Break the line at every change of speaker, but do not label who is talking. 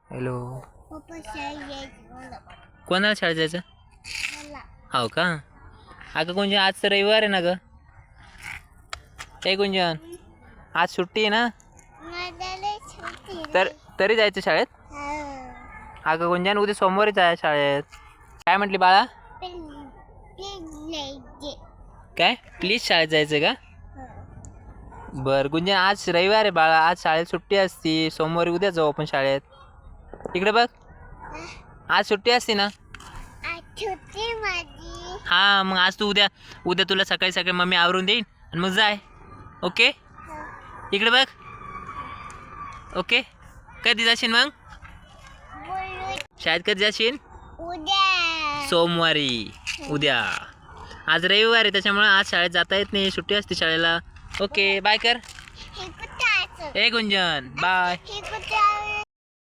Hello.
पप्पा शाळेत जायचं मला.
कोणाला शाळेत जायचं?
मला.
हो का? अगं गुंजन आज तर रविवार आहे ना ग. ए गुंजन आज सुट्टी आहे ना,
माझ्याला सुट्टी
तर
नाही.
तरी जायचं शाळेत.
हो.
अगं गुंजन उद्या सोमवारी जाय शाळेत. काय म्हटली बाळा?
प्लीज जायचे.
काय प्लीज शाळेत जायचं का?
हो.
बरं गुंजन आज रविवार आहे बाळा, आज शाळेत सुट्टी असती. सोमवारी उद्या जाऊ आपण शाळेत. इकडे बघ, आज सुट्टी असते ना.
आज सुट्टी माझी.
हा मग आज तू उद्या उद्या तुला सकाळी सकाळी मम्मी आवरून देईन आणि मग जाय. ओके
हो.
इकडे बघ. ओके कधी जाशील मग
बोलू.
शाळेत? कधी जाशील?
उद्या.
सोमवारी. उद्या. आज रविवार आहे त्याच्यामुळे आज शाळेत जाता येत नाही, सुट्टी असते शाळेला. ओके बाय कर.
हे कुठं आहे?
ए गुंजन बाय.
हे